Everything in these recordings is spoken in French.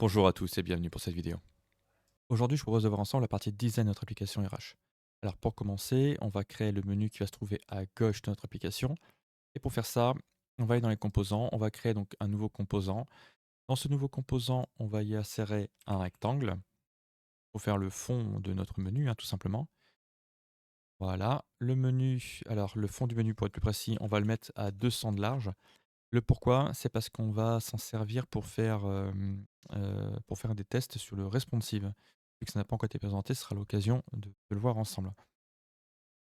Bonjour à tous et bienvenue pour cette vidéo. Aujourd'hui, je vous propose de voir ensemble la partie design de notre application RH. Alors pour commencer, on va créer le menu qui va se trouver à gauche de notre application. Et pour faire ça, on va aller dans les composants, on va créer donc un nouveau composant. Dans ce nouveau composant, on va y insérer un rectangle pour faire le fond de notre menu, tout simplement. Voilà, le menu, alors le fond du menu pour être plus précis, on va le mettre à 200 de large. Le pourquoi, c'est parce qu'on va s'en servir pour faire des tests sur le responsive. Vu que ça n'a pas encore été présenté, ce sera l'occasion de le voir ensemble.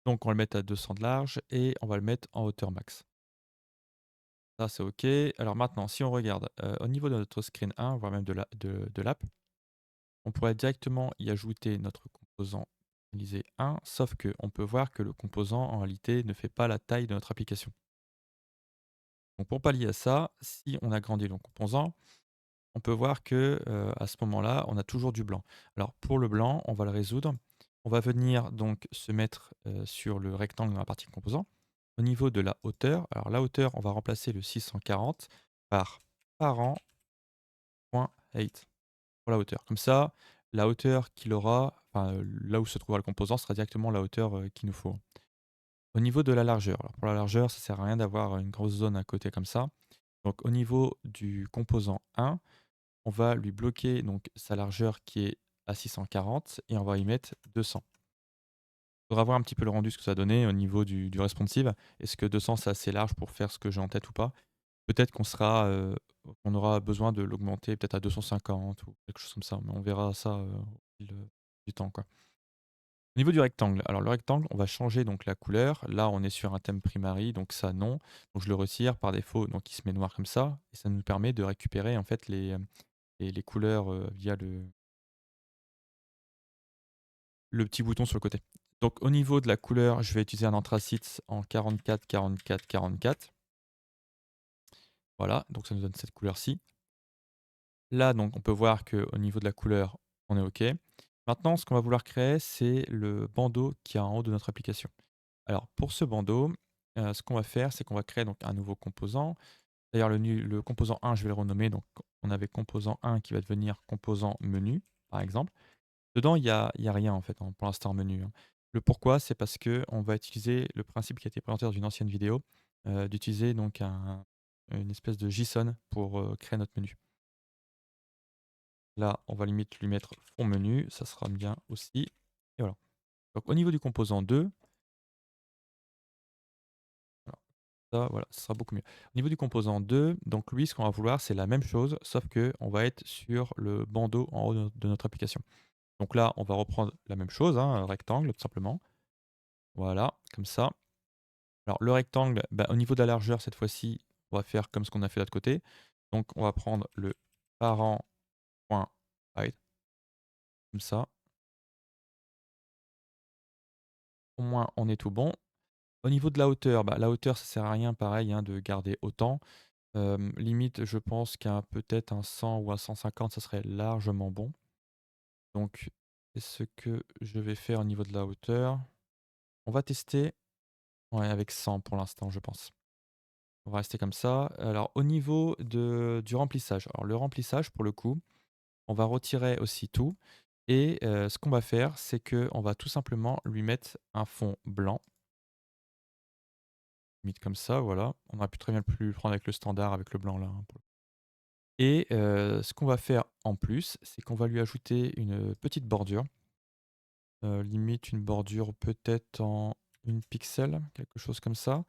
Donc on va le mettre à 200 de large et on va le mettre en hauteur max. Ça, c'est OK. Alors maintenant, si on regarde, au niveau de notre screen 1, voire même de l'app, on pourrait directement y ajouter notre composant personnalisé 1, sauf qu'on peut voir que le composant, en réalité, ne fait pas la taille de notre application. Donc pour pallier à ça, si on agrandit le composant, on peut voir que, à ce moment-là, on a toujours du blanc. Alors pour le blanc, on va le résoudre. On va venir donc se mettre, sur le rectangle dans la partie composant. Au niveau de la hauteur, alors la hauteur, on va remplacer le 640 par parent.height pour la hauteur. Comme ça, la hauteur qu'il aura, enfin, là où se trouvera le composant sera directement la hauteur, qu'il nous faut. Au niveau de la largeur, alors pour la largeur, ça sert à rien d'avoir une grosse zone à côté comme ça. Donc au niveau du composant 1, on va lui bloquer donc sa largeur qui est à 640 et on va y mettre 200. Il faudra voir un petit peu le rendu, ce que ça a donné au niveau du responsive. Est-ce que 200 c'est assez large pour faire ce que j'ai en tête ou pas? Peut-être qu'on aura besoin de l'augmenter peut-être à 250 ou quelque chose comme ça, mais on verra ça, au fil, du temps, quoi. Au niveau du rectangle, alors le rectangle, on va changer donc la couleur. Là, on est sur un thème primary, donc ça non. Donc je le retire par défaut, donc il se met noir comme ça et ça nous permet de récupérer en fait les couleurs, via le petit bouton sur le côté. Donc au niveau de la couleur, je vais utiliser un anthracite en 44, 44, 44. Voilà, donc ça nous donne cette couleur-ci. Là, donc on peut voir qu'au niveau de la couleur, on est OK. Maintenant, ce qu'on va vouloir créer, c'est le bandeau qui est en haut de notre application. Alors pour ce bandeau, ce qu'on va faire, c'est qu'on va créer donc un nouveau composant. D'ailleurs le composant 1, je vais le renommer, donc on avait composant 1 qui va devenir composant menu, par exemple. Dedans, il y a rien en fait, pour l'instant en menu, hein. Le pourquoi, c'est parce que on va utiliser le principe qui a été présenté dans une ancienne vidéo, d'utiliser donc une espèce de JSON pour, créer notre menu. Là, on va limite lui mettre fond menu, ça sera bien aussi et voilà. Donc au niveau du composant 2, alors ça, voilà, ça sera beaucoup mieux. Au niveau du composant 2, donc lui, ce qu'on va vouloir, c'est la même chose, sauf que on va être sur le bandeau en haut de notre application. Donc là, on va reprendre la même chose, un rectangle tout simplement. Voilà, comme ça. Alors le rectangle, bah, au niveau de la largeur, cette fois-ci, on va faire comme ce qu'on a fait de l'autre côté. Donc on va prendre le parent.height, comme ça. Au moins, on est tout bon. Au niveau de la hauteur, bah, la hauteur, ça sert à rien, pareil, de garder autant. Limite, je pense qu'un peut-être un 100 ou un 150, ça serait largement bon. Donc, ce que je vais faire au niveau de la hauteur, on va tester, ouais, avec 100 pour l'instant, je pense. On va rester comme ça. Alors, au niveau du remplissage. Alors, le remplissage, pour le coup, on va retirer aussi tout et ce qu'on va faire, c'est qu'on va tout simplement lui mettre un fond blanc. Limite comme ça, voilà. On aurait pu très bien le prendre avec le standard, avec le blanc là, hein, pour et ce qu'on va faire en plus, c'est qu'on va lui ajouter une petite bordure, limite une bordure peut-être en 1 pixel, quelque chose comme ça.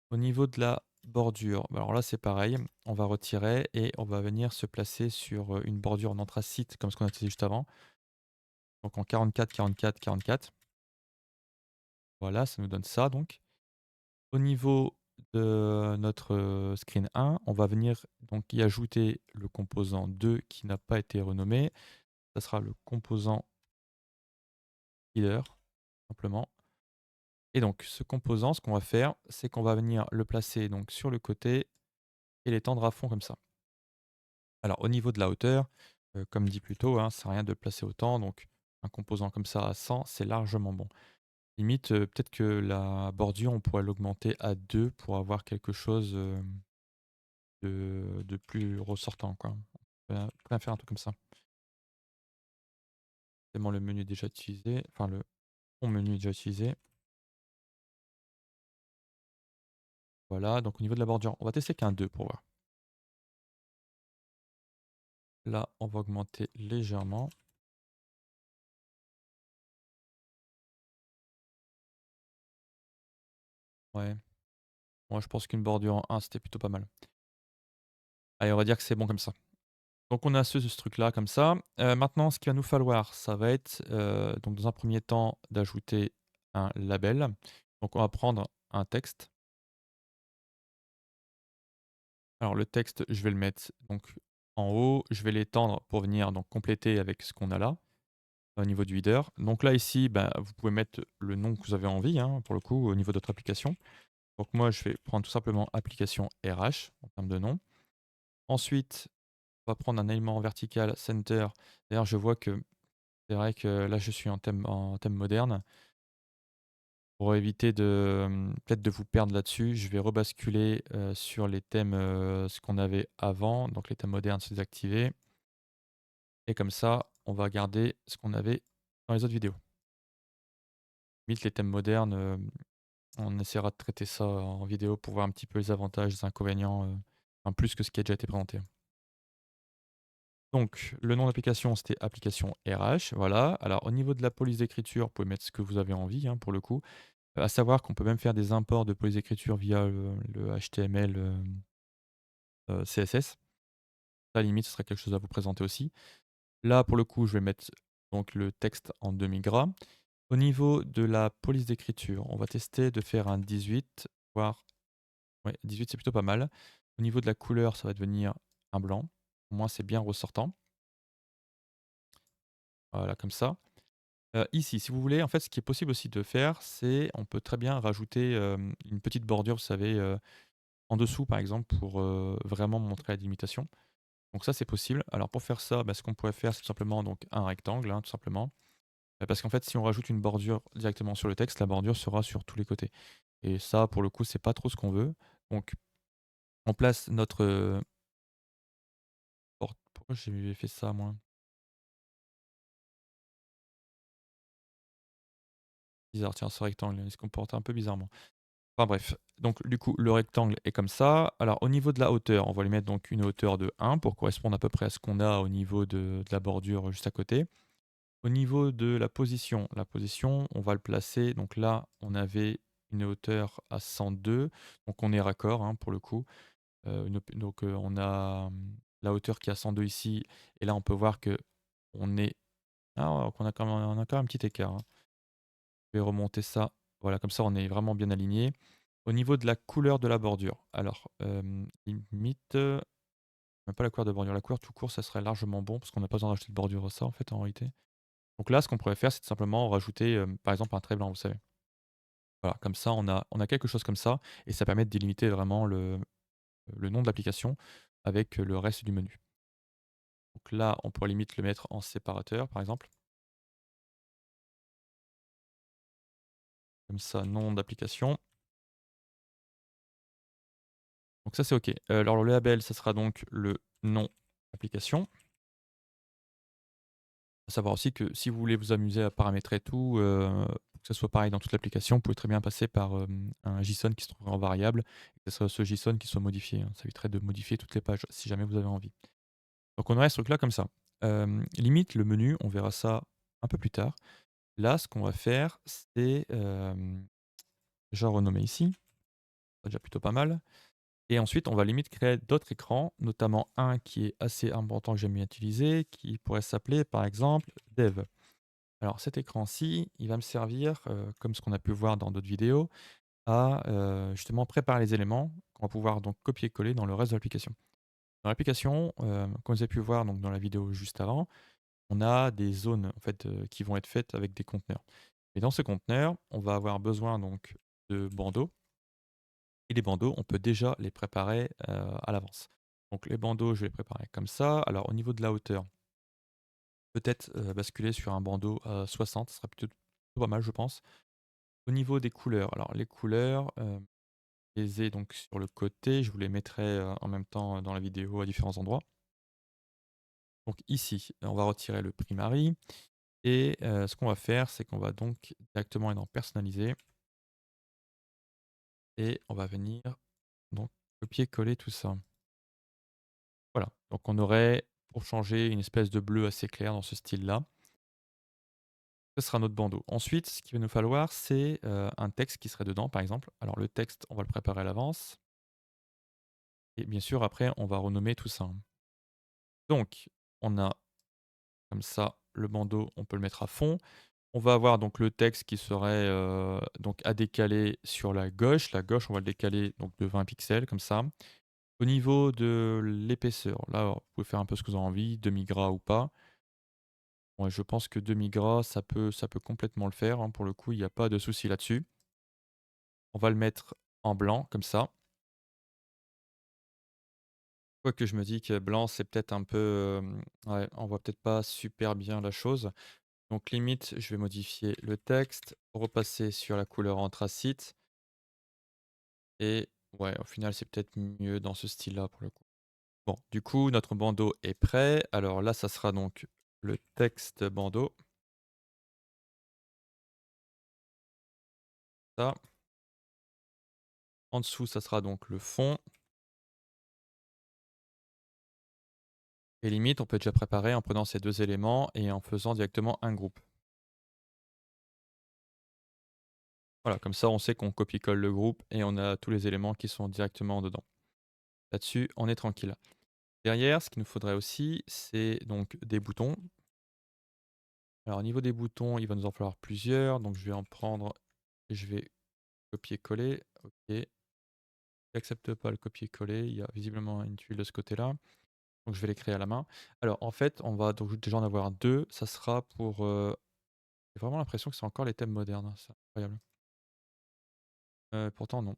Au niveau de la bordure, bah, alors là, c'est pareil, on va retirer et on va venir se placer sur, une bordure en anthracite comme ce qu'on a utilisé juste avant. Donc en 44, 44, 44. Voilà, ça nous donne ça donc. Au niveau de notre, screen 1, on va venir donc y ajouter le composant 2 qui n'a pas été renommé. Ça sera le composant header, simplement. Et donc ce composant, ce qu'on va faire, c'est qu'on va venir le placer donc sur le côté et l'étendre à fond comme ça. Alors au niveau de la hauteur, comme dit plus tôt, ça sert à rien de le placer autant, donc un composant comme ça à 100, c'est largement bon. Limite, peut-être que la bordure, on pourrait l'augmenter à 2 pour avoir quelque chose, de plus ressortant, quoi. Prêt à faire un truc comme ça. Tellement le menu est déjà utilisé, enfin le mon menu est déjà utilisé. Voilà, donc au niveau de la bordure, on va tester qu'un 2 pour voir. Là, on va augmenter légèrement. Ouais, moi je pense qu'une bordure en 1 c'était plutôt pas mal. Allez, on va dire que c'est bon comme ça. Donc on a ce truc-là comme ça. Maintenant ce qu'il va nous falloir, ça va être, donc dans un premier temps d'ajouter un label. Donc on va prendre un texte. Alors le texte, je vais le mettre donc en haut, je vais l'étendre pour venir donc compléter avec ce qu'on a là, au niveau du header. Donc là ici, bah, vous pouvez mettre le nom que vous avez envie, hein, pour le coup, au niveau de votre application. Donc moi je vais prendre tout simplement application RH en termes de nom. Ensuite, on va prendre un élément vertical center. D'ailleurs je vois que c'est vrai que là je suis en thème moderne. Pour éviter de, peut-être de vous perdre là-dessus, je vais rebasculer, sur les thèmes, ce qu'on avait avant, donc les thèmes modernes, c'est désactivé et comme ça, on va garder ce qu'on avait dans les autres vidéos. Limite les thèmes modernes, on essaiera de traiter ça en vidéo pour voir un petit peu les avantages, les inconvénients, en plus que ce qui a déjà été présenté. Donc le nom d'application, c'était application RH, voilà. Alors au niveau de la police d'écriture, vous pouvez mettre ce que vous avez envie, hein, pour le coup. À savoir qu'on peut même faire des imports de police d'écriture via le HTML, CSS. À la limite, ce serait quelque chose à vous présenter aussi. Là, pour le coup, je vais mettre donc le texte en demi-gras. Au niveau de la police d'écriture, on va tester de faire un 18, voire ouais, 18, c'est plutôt pas mal. Au niveau de la couleur, ça va devenir un blanc. Au moins, c'est bien ressortant. Voilà, comme ça. Ici, si vous voulez, en fait, ce qui est possible aussi de faire, c'est on peut très bien rajouter, une petite bordure, vous savez, en dessous, par exemple, pour, vraiment montrer la délimitation. Donc ça, c'est possible. Alors pour faire ça, bah, ce qu'on pourrait faire, c'est tout simplement donc un rectangle, hein, tout simplement. Parce qu'en fait, si on rajoute une bordure directement sur le texte, la bordure sera sur tous les côtés. Et ça, pour le coup, c'est pas trop ce qu'on veut. Donc on place notre, pourquoi j'ai fait ça moi? Bizarre, tiens, ce rectangle, il se comporte un peu bizarrement. Enfin bref, donc du coup, le rectangle est comme ça. Alors au niveau de la hauteur, on va lui mettre donc une hauteur de 1 pour correspondre à peu près à ce qu'on a au niveau de la bordure juste à côté. Au niveau de la position, on va le placer, donc là, on avait une hauteur à 102, donc on est raccord, hein, pour le coup. On a, la hauteur qui est à 102 ici et là, on peut voir qu'on est qu'on a quand même un petit écart, hein. Je vais remonter ça, voilà, comme ça, on est vraiment bien aligné. Au niveau de la couleur de la bordure, alors, limite, même pas la couleur de bordure, la couleur tout court, ça serait largement bon parce qu'on n'a pas besoin d'ajouter de bordure à ça, en fait, en réalité. Donc là, ce qu'on pourrait faire, c'est tout simplement rajouter, par exemple, un trait blanc, vous savez? Voilà, comme ça, on a quelque chose comme ça et ça permet de délimiter vraiment le nom de l'application avec, le reste du menu. Donc là, on pourrait limite le mettre en séparateur, par exemple. Comme ça, nom d'application. Donc ça, c'est OK. Alors le label, ça sera donc le nom application. À savoir aussi que si vous voulez vous amuser à paramétrer tout, pour que ça soit pareil dans toute l'application, vous pouvez très bien passer par, un JSON qui se trouverait en variable et que ce soit ce JSON qui soit modifié, hein. Ça éviterait de modifier toutes les pages si jamais vous avez envie. Donc on aurait ce truc-là comme ça. Limite le menu, on verra ça un peu plus tard. Là, ce qu'on va faire, c'est, déjà renommer ici, c'est déjà plutôt pas mal et ensuite on va limite créer d'autres écrans, notamment un qui est assez important que j'aime bien utiliser, qui pourrait s'appeler par exemple dev. Alors cet écran-ci, il va me servir, comme ce qu'on a pu voir dans d'autres vidéos, à, justement préparer les éléments qu'on va pouvoir donc copier-coller dans le reste de l'application. Dans l'application, comme vous avez pu voir donc dans la vidéo juste avant, on a des zones en fait, qui vont être faites avec des conteneurs. Et dans ce conteneur, on va avoir besoin donc de bandeaux et les bandeaux, on peut déjà les préparer, à l'avance. Donc les bandeaux, je vais les préparer comme ça. Alors au niveau de la hauteur, peut-être, basculer sur un bandeau à 60, ce serait plutôt pas mal je pense. Au niveau des couleurs, alors les couleurs, je les ai donc sur le côté, je vous les mettrai, en même temps, dans la vidéo à différents endroits. Donc ici, on va retirer le primary et ce qu'on va faire, c'est qu'on va donc directement aller dans personnaliser et on va venir donc copier-coller tout ça. Voilà, donc on aurait, pour changer, une espèce de bleu assez clair dans ce style-là. Ce sera notre bandeau. Ensuite, ce qu'il va nous falloir, c'est, un texte qui serait dedans, par exemple. Alors le texte, on va le préparer à l'avance et bien sûr, après, on va renommer tout ça, hein. Donc, on a comme ça le bandeau, on peut le mettre à fond. On va avoir donc le texte qui serait, donc à décaler sur la gauche. La gauche, on va le décaler donc de 20 pixels comme ça. Au niveau de l'épaisseur, là, vous pouvez faire un peu ce que vous avez envie, demi-gras ou pas. Ouais, je pense que demi-gras, ça peut complètement le faire, hein, pour le coup, il y a pas de souci là-dessus. On va le mettre en blanc comme ça. Quoique je me dis que blanc, c'est peut-être un peu, ouais, on voit peut-être pas super bien la chose. Donc limite, je vais modifier le texte, repasser sur la couleur anthracite et ouais, au final, c'est peut-être mieux dans ce style-là pour le coup. Bon, du coup, notre bandeau est prêt. Alors là, ça sera donc le texte bandeau, ça. En dessous, ça sera donc le fond et limite, on peut déjà préparer en prenant ces 2 éléments et en faisant directement un groupe. Voilà, comme ça, on sait qu'on copie-colle le groupe et on a tous les éléments qui sont directement dedans. Là-dessus, on est tranquille. Derrière, ce qu'il nous faudrait aussi, c'est donc des boutons. Alors, au niveau des boutons, il va nous en falloir plusieurs. Donc, je vais en prendre et je vais copier-coller. OK. J'accepte pas le copier-coller. Il y a visiblement une tuile de ce côté-là. Donc, je vais les créer à la main. Alors, en fait, on va donc déjà en avoir deux. Ça sera pour. J'ai vraiment l'impression que c'est encore les thèmes modernes, hein. C'est incroyable. Pourtant, non.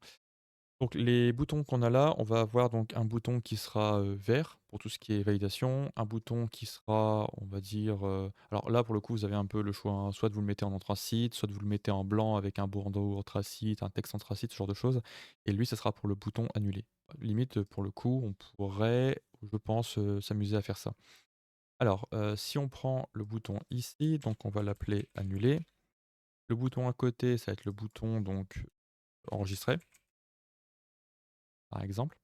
Donc les boutons qu'on a là, on va avoir donc un bouton qui sera, vert pour tout ce qui est validation, un bouton qui sera, on va dire, alors là pour le coup vous avez un peu le choix, hein, soit vous le mettez en anthracite, soit vous le mettez en blanc avec un bandeau anthracite, un texte anthracite, ce genre de choses et lui ça sera pour le bouton annuler. Limite, pour le coup, on pourrait, je pense, s'amuser à faire ça. Alors, si on prend le bouton ici, donc on va l'appeler annuler. Le bouton à côté, ça va être le bouton donc enregistrer, par exemple.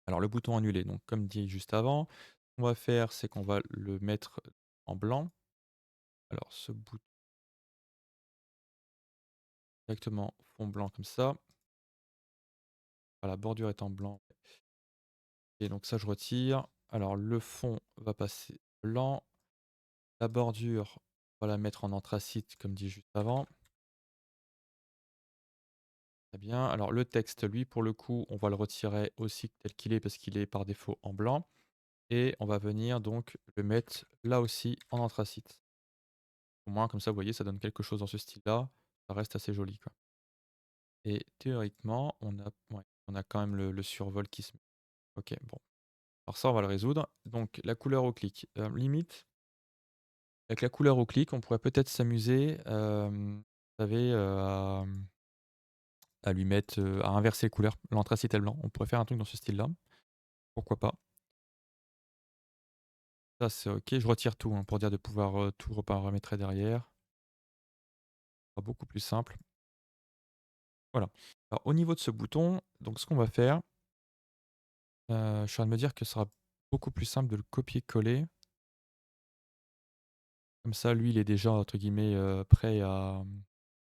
Alors le bouton annuler, donc comme dit juste avant, ce qu'on va faire, c'est qu'on va le mettre en blanc. Alors ce bouton directement fond blanc comme ça. Voilà, la bordure est en blanc. Et donc ça je retire. Alors le fond va passer blanc. La bordure, on va la mettre en anthracite comme dit juste avant. Très bien. Alors le texte, lui, pour le coup, on va le retirer aussi tel qu'il est parce qu'il est par défaut en blanc. Et on va venir donc le mettre là aussi en anthracite. Au moins, comme ça, vous voyez, ça donne quelque chose dans ce style-là. Ça reste assez joli, quoi. Et théoriquement, on a quand même le survol qui se met. OK, bon. Alors ça, on va le résoudre. Donc la couleur au clic. Limite, avec la couleur au clic, on pourrait peut-être s'amuser, vous savez, à lui mettre, à inverser les couleurs. L'anthracite et le blanc. On pourrait faire un truc dans ce style-là. Pourquoi pas? Ça, c'est OK. Je retire tout, hein, pour dire de pouvoir, tout reparamétrer derrière. Ce sera beaucoup plus simple. Voilà. Alors au niveau de ce bouton, donc ce qu'on va faire, je suis en train de me dire que ce sera beaucoup plus simple de le copier-coller. Comme ça, lui, il est déjà entre guillemets, prêt à,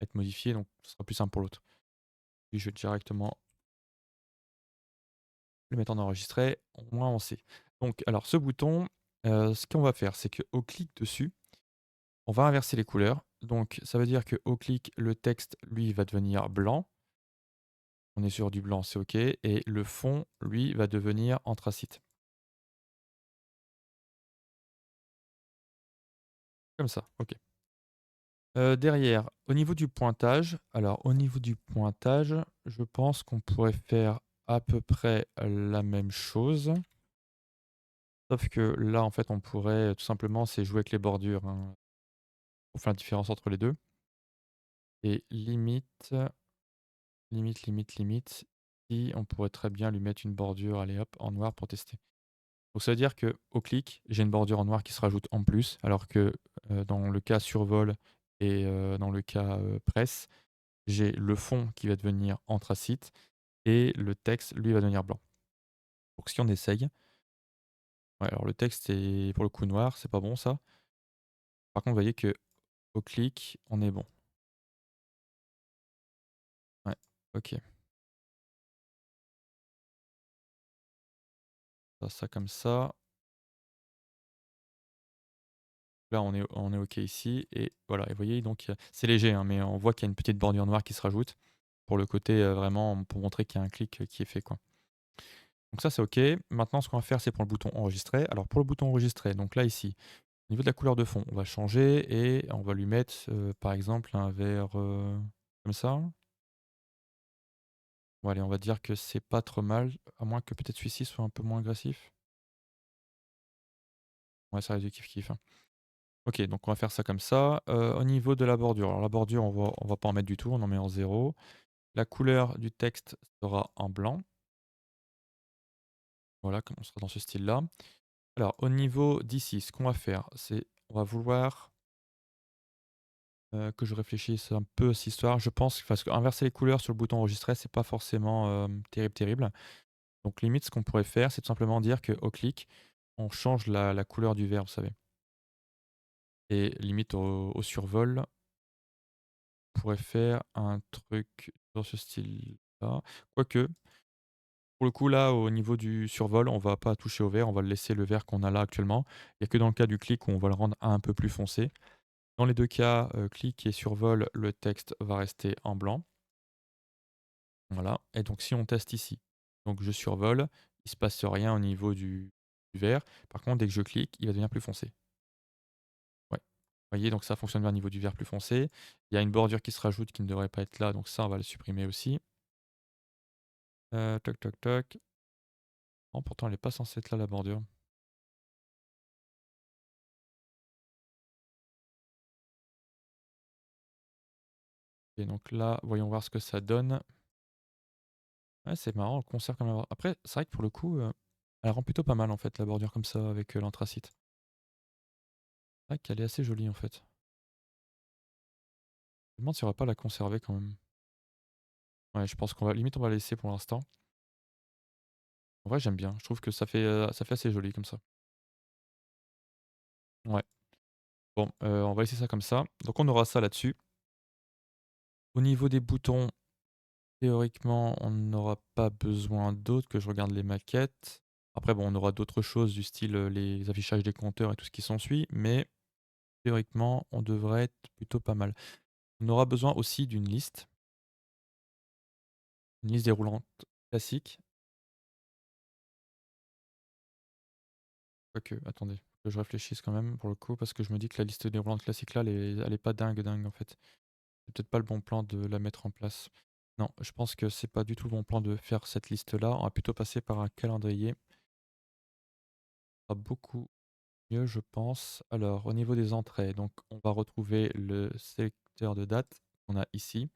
être modifié, donc ce sera plus simple pour l'autre. Lui, je vais directement le mettre en enregistré, au moins on sait. Donc alors ce bouton, ce qu'on va faire, c'est qu'au clic dessus, on va inverser les couleurs. Donc ça veut dire qu'au clic, le texte, lui, va devenir blanc. On est sur du blanc, c'est OK et le fond, lui, va devenir anthracite. Comme ça, OK. Derrière, au niveau du pointage, alors au niveau du pointage, je pense qu'on pourrait faire à peu près la même chose. Sauf que là, en fait, on pourrait tout simplement, c'est jouer avec les bordures, hein, pour faire la différence entre les 2 et limite, si on pourrait très bien lui mettre une bordure, allez hop, en noir pour tester. Donc ça veut dire qu'au clic, j'ai une bordure en noir qui se rajoute en plus, alors que, dans le cas survol et dans le cas, presse, j'ai le fond qui va devenir anthracite et le texte, lui, va devenir blanc. Donc si on essaye, ouais, alors le texte est pour le coup noir, c'est pas bon ça. Par contre, vous voyez qu'au clic, on est bon. Ouais, OK. Ça comme ça. Là, on est OK ici et voilà et vous voyez donc, c'est léger, hein, mais on voit qu'il y a une petite bordure noire qui se rajoute pour le côté, vraiment pour montrer qu'il y a un clic, qui est fait, quoi. Donc ça, c'est OK. Maintenant, ce qu'on va faire, c'est pour le bouton enregistrer. Alors pour le bouton enregistrer, donc là, ici, au niveau de la couleur de fond, on va changer et on va lui mettre, par exemple, un vert, comme ça. Bon allez, on va dire que c'est pas trop mal, à moins que peut-être celui-ci soit un peu moins agressif. Ouais, ça reste du kiff kiff, hein. OK, donc on va faire ça comme ça. Au niveau de la bordure, alors la bordure, on va pas en mettre du tout, on en met en zéro. La couleur du texte sera en blanc. Voilà, comme on sera dans ce style-là. Alors au niveau d'ici, ce qu'on va faire, c'est on va vouloir, que je réfléchisse un peu à cette histoire. Je pense parce qu'inverser les couleurs sur le bouton enregistrer, c'est pas forcément, terrible, terrible. Donc limite, ce qu'on pourrait faire, c'est tout simplement dire qu'au clic, on change la couleur du vert, vous savez? Et limite au survol, on pourrait faire un truc dans ce style-là. Quoique, pour le coup, là, au niveau du survol, on va pas toucher au vert, on va le laisser le vert qu'on a là actuellement. Il y a que dans le cas du clic où on va le rendre un peu plus foncé. Dans les 2 cas, clic et survol, le texte va rester en blanc. Voilà et donc si on teste ici, donc je survole, il se passe rien au niveau du vert. Par contre, dès que je clique, il va devenir plus foncé. Ouais. Vous voyez, donc ça fonctionne bien au niveau du vert plus foncé. Il y a une bordure qui se rajoute qui ne devrait pas être là, donc ça, on va le supprimer aussi. Toc, toc, toc. Oh, pourtant, elle est pas censée être là, la bordure. Et donc là, voyons voir ce que ça donne. Ouais, c'est marrant, on conserve quand même. Après, c'est vrai que pour le coup, elle rend plutôt pas mal, en fait, la bordure comme ça avec, l'anthracite. C'est vrai qu'elle est assez jolie, en fait. Je me demande si on va pas la conserver quand même. Ouais, je pense qu'on va limite, on va la laisser pour l'instant. En vrai, j'aime bien. Je trouve que ça fait assez joli comme ça. Ouais. Bon, on va laisser ça comme ça. Donc on aura ça là-dessus. Au niveau des boutons, théoriquement, on n'aura pas besoin d'autres, que je regarde les maquettes. Après bon, on aura d'autres choses du style, les affichages des compteurs et tout ce qui s'ensuit, mais théoriquement, on devrait être plutôt pas mal. On aura besoin aussi d'une liste, une liste déroulante classique. Quoique, attendez, que je réfléchisse quand même pour le coup, parce que je me dis que la liste déroulante classique là, elle est pas dingue dingue en fait. C'est peut-être pas le bon plan de la mettre en place. Non, je pense que c'est pas du tout le bon plan de faire cette liste-là. On va plutôt passer par un calendrier. Ça sera beaucoup mieux, je pense. Alors, au niveau des entrées, donc on va retrouver le sélecteur de date qu'on a ici.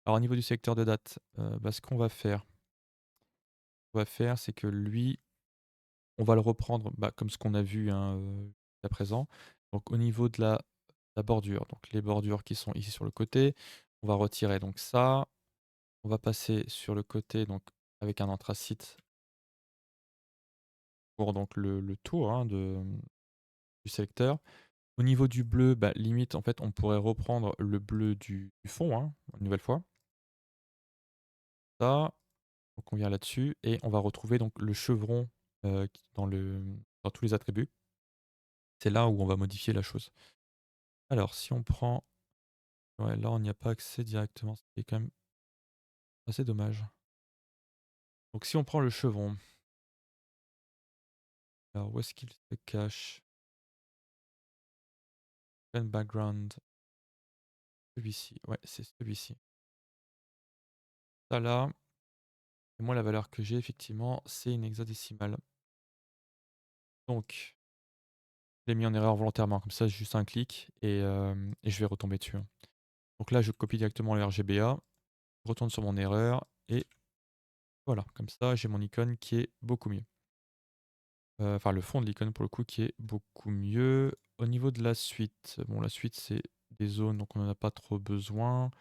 Alors, au niveau du sélecteur de date, ce qu'on va faire, c'est que lui, on va le reprendre comme ce qu'on a vu hein, à présent. Donc, au niveau de la bordure, donc les bordures qui sont ici sur le côté, on va retirer donc ça. On va passer sur le côté donc avec un anthracite pour donc le tour, hein, du sélecteur. Au niveau du bleu, limite en fait on pourrait reprendre le bleu du fond, hein, une nouvelle fois. Ça, donc on vient là-dessus et on va retrouver donc le chevron, qui dans tous les attributs. C'est là où on va modifier la chose. Alors si on prend ouais là on n'y a pas accès directement, c'est quand même assez dommage. Donc si on prend le chevron, alors où est-ce qu'il se cache? Pen background. Celui-ci, ouais, c'est celui-ci. Ça là, et moi la valeur que j'ai effectivement, c'est une hexadécimale. Donc, je l'ai mis en erreur volontairement, comme ça, juste un clic et je vais retomber dessus, hein. Donc là, je copie directement le RGBA, je retourne sur mon erreur et voilà, comme ça, j'ai mon icône qui est beaucoup mieux. Enfin le fond de l'icône pour le coup qui est beaucoup mieux. Au niveau de la suite, bon la suite c'est des zones donc on en a pas trop besoin.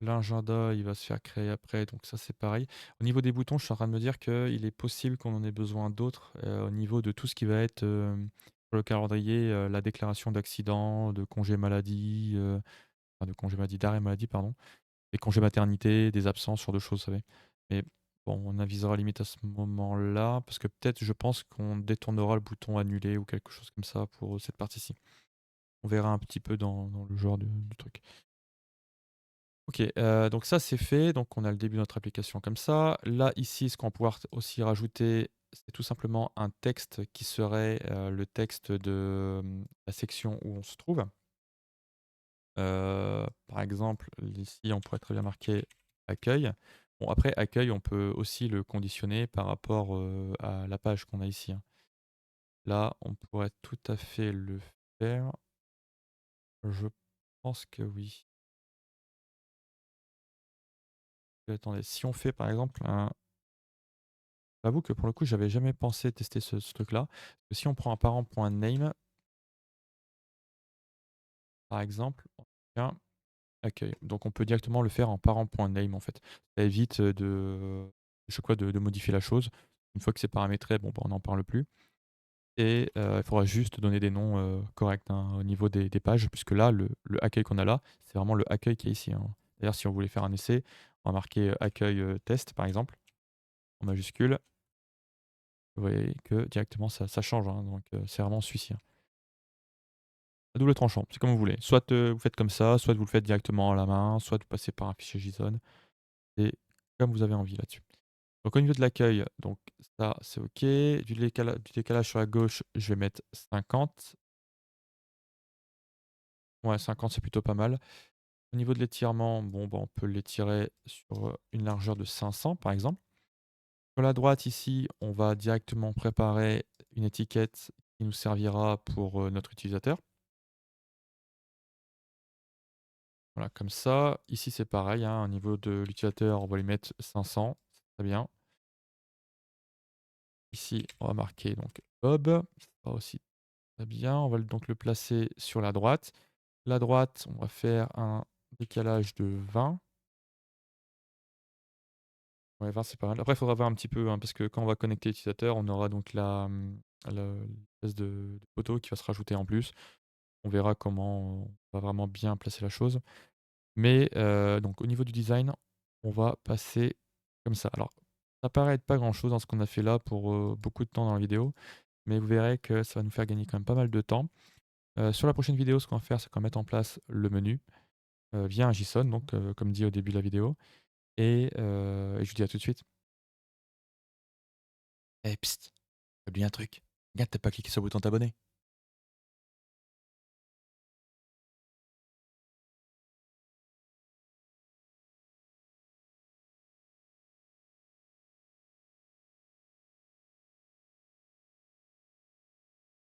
L'agenda, il va se faire créer après, donc ça c'est pareil. Au niveau des boutons, je suis en train de me dire qu'il est possible qu'on en ait besoin d'autres, au niveau de tout ce qui va être, sur le calendrier, la déclaration d'accident, de congé maladie, enfin de congé maladie, d'arrêt maladie pardon, des congés maternité, des absences, ce genre de choses, vous savez? Mais bon, on avisera limite à ce moment-là, parce que peut-être je pense qu'on détournera le bouton annuler ou quelque chose comme ça pour, cette partie-ci. On verra un petit peu dans le genre de du truc. OK, donc ça c'est fait, donc on a le début de notre application comme ça. Là, ici, ce qu'on va pouvoir aussi rajouter, c'est tout simplement un texte qui serait, le texte de, la section où on se trouve. Par exemple, ici, on pourrait très bien marquer «accueil». Bon après accueil, on peut aussi le conditionner par rapport, à la page qu'on a ici, hein. Là, on pourrait tout à fait le faire. Je pense que oui. Attendez, si on fait par exemple un j'avoue que pour le coup, j'avais jamais pensé tester ce truc-là. Si on prend un parent.name, par exemple, tiens, accueil. Donc on peut directement le faire en parent.name en fait. Ça évite, de chaque fois de modifier la chose. Une fois que c'est paramétré, bon, bah, on n'en parle plus et il faudra juste donner des noms, corrects, hein, au niveau des pages puisque là, le accueil qu'on a là, c'est vraiment le accueil qui est ici, hein. D'ailleurs, si on voulait faire un essai, on va marquer, accueil, test par exemple, en majuscule. Vous voyez que directement ça change, hein, donc c'est vraiment celui-ci, hein. À double tranchant, c'est comme vous voulez. Soit, vous faites comme ça, soit vous le faites directement à la main, soit vous passez par un fichier JSON. C'est comme vous avez envie là-dessus. Donc au niveau de l'accueil, donc ça c'est OK. Du décalage sur la gauche, je vais mettre 50. Ouais, 50 c'est plutôt pas mal. Au niveau de l'étirement, bon, bah, on peut l'étirer sur, une largeur de 500 par exemple. Sur la droite ici, on va directement préparer une étiquette qui nous servira pour, notre utilisateur. Voilà, comme ça. Ici, c'est pareil, hein, au niveau de l'utilisateur, on va lui mettre 500, c'est très bien. Ici, on va marquer donc Bob, ça va aussi très bien. On va donc le placer sur la droite. La droite, on va faire un décalage de 20. Ouais, 20, c'est pas mal. Après, il faudra voir un petit peu, hein, parce que quand on va connecter l'utilisateur, on aura donc l'espèce de photo qui va se rajouter en plus. On verra comment on va vraiment bien placer la chose. Mais donc au niveau du design, on va passer comme ça. Alors, ça paraît être pas grand-chose dans ce qu'on a fait là pour, beaucoup de temps dans la vidéo, mais vous verrez que ça va nous faire gagner quand même pas mal de temps. Sur la prochaine vidéo, ce qu'on va faire, c'est qu'on va mettre en place le menu, via un JSON donc comme dit au début de la vidéo et je vous dis à tout de suite. Eh psst, j'ai oublié un truc. Regarde, tu pas cliqué sur le bouton t'abonner.